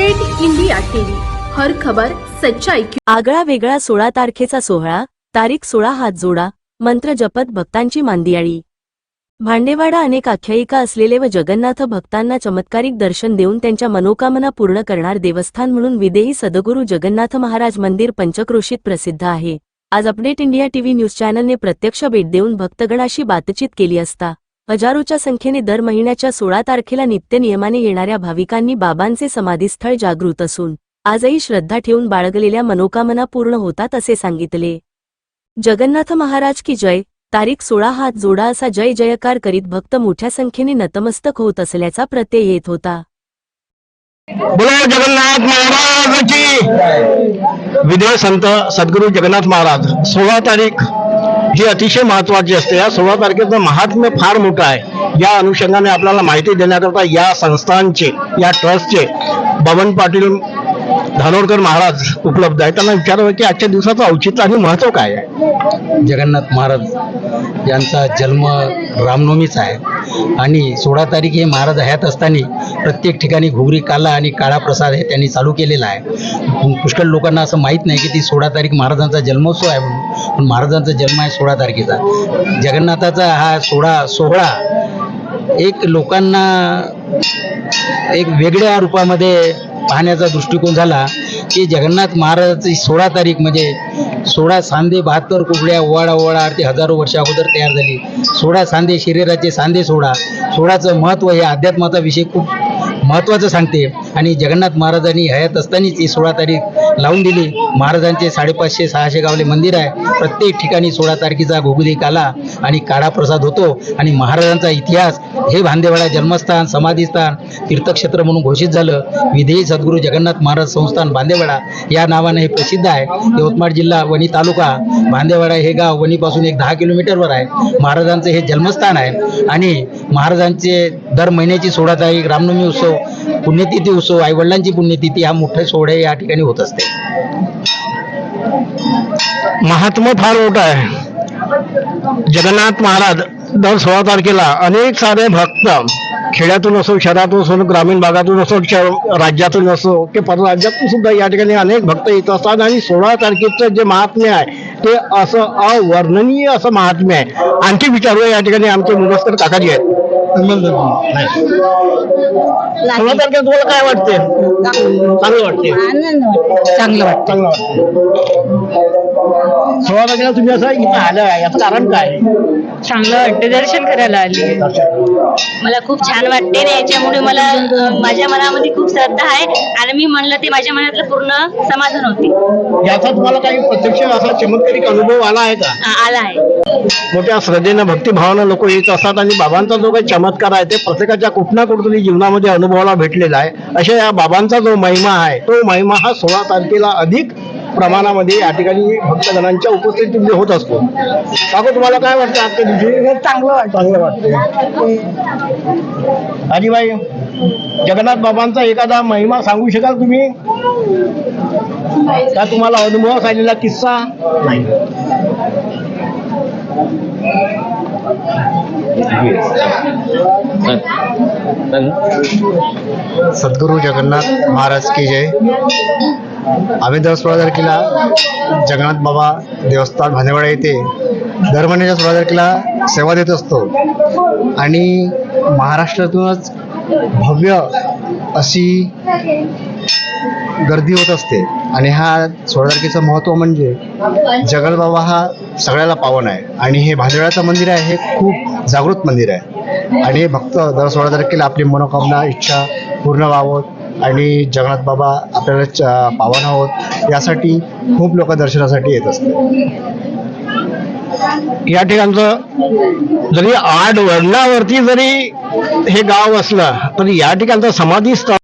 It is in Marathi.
अपडेट इंडिया टीव्ही, हर खबर सच्चाई की। आगळा वेगळा 16 तारखेचा सोहळा, तारीख 16 हात जोडा, मंत्र जपत भक्तांची मांदियाळी। भांडेवाडा अनेक आख्यायिका असलेले व जगन्नाथ भक्तांना चमत्कारिक दर्शन देऊन त्यांच्या मनोकामना पूर्ण करणार देवस्थान म्हणून विदेही सद्गुरू जगन्नाथ महाराज मंदिर पंचक्रोशीत प्रसिद्ध आहे। आज अपडेट इंडिया टीव्ही न्यूज चॅनलने प्रत्यक्ष भेट देऊन भक्तगणाशी बातचीत केली असता हजारोच्या संख्येने दर महिन्याच्या 16 तारखेला नित्य नियमाने येणाऱ्या भाविकांनी बाबांचे समाधीस्थळ जागृत असून आजही श्रद्धा ठेवून बाळगलेल्या मनोकामना पूर्ण होतात असे सांगितले। जगन्नाथ महाराज की जय, तारीख 16 हात जोडा असा जय जयकार करीत भक्त मोठ्या संख्येने नतमस्तक होत असल्याचा प्रत्यय येत होता। बोलो जगन्नाथ महाराज की। विदेह संत सद्गुरू जगन्नाथ महाराज 16 तारीख ही अतिशय महत्वाची असते। या 16 तारखेचं महात्म्य फार मोठं आहे। या अनुषंगाने आपल्याला माहिती देण्याकरता या संस्थांचे, या ट्रस्टचे बबन पाटील धानोरकर महाराज उपलब्ध आहेत। त्यांना विचारावं की आजच्या दिवसाचं औचित्य आणि महत्व काय आहे। जगन्नाथ महाराज यांचा जन्म रामनवमीचा आहे आणि 16 तारीख हे महाराज हयात असताना प्रत्येक ठिकाणी घुगरी काला आणि काळा प्रसाद हे त्यांनी चालू केलेला आहे। पुष्कळ लोकांना असं माहीत नाही की ती 16 तारीख महाराजांचा जन्मोत्सव आहे म्हणून, पण महाराजांचा जन्म आहे 16 तारखेचा। जगन्नाथाचा हा सोहळा एक लोकांना एक वेगळ्या रूपामध्ये पाहण्याचा दृष्टिकोन झाला की जगन्नाथ महाराजाची 16 तारीख म्हणजे 16 सांधे 72 कुकड्या ओवाळा ओवाळा आरती हजारो वर्षा अगोदर तयार झाली। 16 सांधे शरीराचे सांधे 16चं महत्त्व हे अध्यात्माचा विषय खूप महत्त्वाचं सांगते आणि जगन्नाथ महाराजांनी हयात असतानाच ही 16 तारीख लावून दिली। महाराजांचे 550-600 गावले मंदिर आहे। प्रत्येक ठिकाणी 16 तारखेचा घुगरी काला आणि काळा प्रसाद होतो आणि महाराजांचा इतिहास हे भांडेवाडा जन्मस्थान, समाधीस्थान, तीर्थक्षेत्र म्हणून घोषित झालं। विदेही सद्गुरू जगन्नाथ महाराज संस्थान भांडेवाडा या नावाने हे प्रसिद्ध आहे। यवतमाळ जिल्हा, वणी तालुका, भांडेवाडा हे गाव वणीपासून एक 10 किलोमीटरवर आहे। महाराजांचे हे जन्मस्थान आहे आणि महाराजांचे दर महिन्याची 16 तारीख रामनवमी उत्सव, पुण्यतिथी उत्सव, आईवडिलांची पुण्यतिथी हा मोठे सोहळे या ठिकाणी होत असते। महात्मा फार मोठं आहे। जगन्नाथ महाराज दर 16 तारखेला अनेक सारे भक्त खेड्यातून असो, शहरातून असो, ग्रामीण भागातून असो, राज्यातून असो की परराज्यातून सुद्धा या ठिकाणी अनेक भक्त येत असतात आणि 16 तारखेचं जे महात्म्य आहे ते असं अवर्णनीय असं महात्म्य आहे। आणखी विचारूया, या ठिकाणी आमचे मुलस्कर काकाजी आहेत। 16 तारखेला तुम्हाला काय वाटते? चांगलं वाटते? चांगलं वाटतं। 16 तारखेला तुम्ही असं इथं आलं आहे, याचं कारण काय? चांगलं वाटतं, दर्शन करायला आली। मला खूप छान वाटते आणि याच्यामुळे मला माझ्या मनामध्ये खूप श्रद्धा आहे आणि मी म्हणलं ते माझ्या मनातलं पूर्ण समाधान होते। याचा तुम्हाला काही प्रत्यक्ष असा चमत्कारिक अनुभव आला आहे का? आला आहे। मोठ्या श्रद्धेनं, भक्तिभावानं लोक येत असतात आणि बाबांचा जो काही चमत्कार आहे ते प्रत्येकाच्या कुठं ना कुठेतरी जीवनामध्ये अनुभवाला भेटलेला आहे। अशा या बाबांचा जो महिमा आहे तो महिमा हा 16 तारखेला अधिक प्रमाणामध्ये या ठिकाणी भक्तगणांच्या उपस्थितीमध्ये होत असतो। काकू, तुम्हाला काय वाटतं आजच्या दिवशी? चांगलं वाटते। आजीबाई, जगन्नाथ बाबांचा एखादा महिमा सांगू शकाल तुम्ही? का तुम्हाला अनुभव आलेला किस्सा? नाही। सद्गुरू जगन्नाथ महाराज की जय। आम्ही दर 16 तारखेला जगन्नाथ बाबा देवस्थान भांडेवाडा येथे दर महिन्याच्या 16 तारखेला सेवा देत असतो आणि महाराष्ट्रातूनच भव्य अशी गर्दी होत असते आणि हा 16 तारखेचं महत्त्व म्हणजे जगन्नाथ बाबा हा सगळ्याला पावन आहे आणि हे भांडेवाड्याचं मंदिर आहे, हे खूप जागृत मंदिर आहे आणि हे भक्त दर 16 तारखेला आपली मनोकामना, इच्छा पूर्ण व्हावं आणि जगन्नाथ बाबा आपल्याला पावन आहोत यासाठी खूप लोक दर्शनासाठी येत असतात। या ठिकाणचं जरी 8 वर्णावरती जरी हे गाव असलं तरी या ठिकाणचं समाधी स्थळ